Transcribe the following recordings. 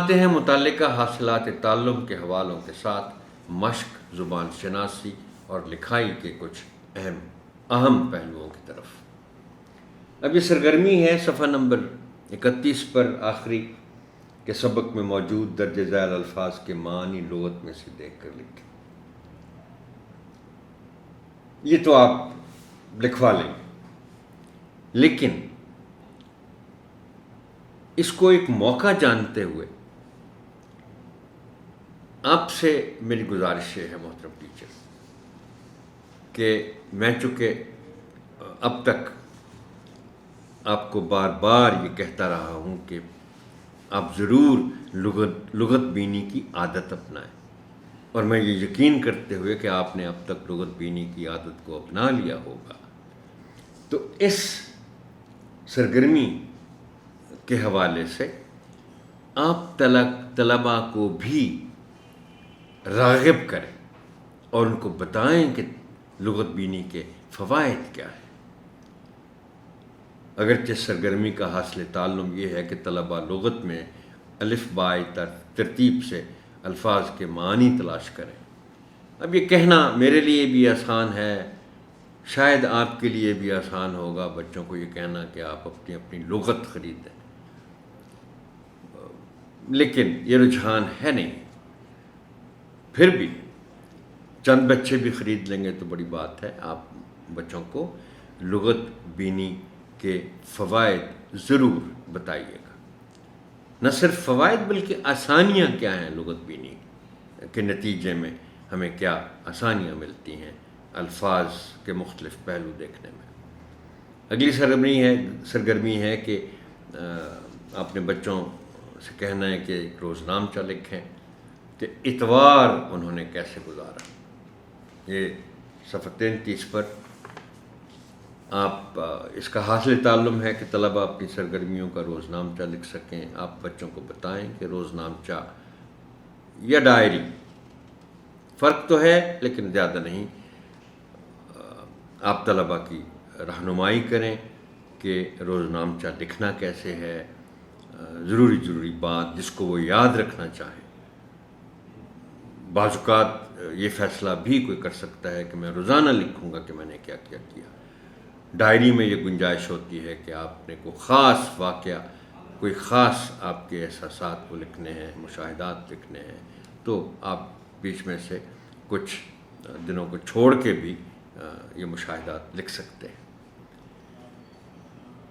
فرماتے ہیں متعلقہ حاصلات تعلم کے حوالوں کے ساتھ مشق، زبان شناسی اور لکھائی کے کچھ اہم پہلوؤں کی طرف۔ اب یہ سرگرمی ہے صفحہ نمبر 31 پر آخری کہ سبق میں موجود درج ذیل الفاظ کے معنی لغت میں سے دیکھ کر لکھیں۔ یہ تو آپ لکھوا لیں، لیکن اس کو ایک موقع جانتے ہوئے آپ سے میری گزارش یہ ہے محترم ٹیچر کہ میں چونکہ اب تک آپ کو بار بار یہ کہتا رہا ہوں کہ آپ ضرور لغت بینی کی عادت اپنائیں، اور میں یہ یقین کرتے ہوئے کہ آپ نے اب تک لغت بینی کی عادت کو اپنا لیا ہوگا، تو اس سرگرمی کے حوالے سے آپ طلباء کو بھی راغب کریں اور ان کو بتائیں کہ لغت بینی کے فوائد کیا ہیں۔ اگرچہ سرگرمی کا حاصل تعلم یہ ہے کہ طلباء لغت میں الف بائے ترتیب سے الفاظ کے معنی تلاش کریں۔ اب یہ کہنا میرے لیے بھی آسان ہے، شاید آپ کے لیے بھی آسان ہوگا بچوں کو یہ کہنا کہ آپ اپنی اپنی لغت خریدیں، لیکن یہ رجحان ہے نہیں۔ پھر بھی چند بچے بھی خرید لیں گے تو بڑی بات ہے۔ آپ بچوں کو لغت بینی کے فوائد ضرور بتائیے گا، نہ صرف فوائد بلکہ آسانیاں کیا ہیں، لغت بینی کے نتیجے میں ہمیں کیا آسانیاں ملتی ہیں الفاظ کے مختلف پہلو دیکھنے میں۔ اگلی سرگرمی ہے کہ آپ نے بچوں سے کہنا ہے کہ ایک روزنامچہ لکھیں کہ اتوار انہوں نے کیسے گزارا۔ یہ صفحہ 33 پر آپ اس کا حاصل تعلم ہے کہ طلباء اپنی سرگرمیوں کا روزنامچہ لکھ سکیں۔ آپ بچوں کو بتائیں کہ روزنامچہ یا ڈائری، فرق تو ہے لیکن زیادہ نہیں، آپ طلباء کی رہنمائی کریں کہ روزنامچہ لکھنا کیسے ہے، ضروری بات جس کو وہ یاد رکھنا چاہیں۔ بعض اوقات یہ فیصلہ بھی کوئی کر سکتا ہے کہ میں روزانہ لکھوں گا کہ میں نے کیا کیا کیا۔ ڈائری میں یہ گنجائش ہوتی ہے کہ آپ نے کوئی خاص واقعہ، کوئی خاص آپ کے احساسات کو لکھنے ہیں، مشاہدات لکھنے ہیں، تو آپ بیچ میں سے کچھ دنوں کو چھوڑ کے بھی یہ مشاہدات لکھ سکتے ہیں۔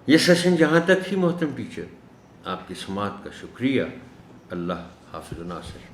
یہ سیشن جہاں تک ہی محترم ٹیچر، آپ کی سماعت کا شکریہ۔ اللہ حافظ و ناصر۔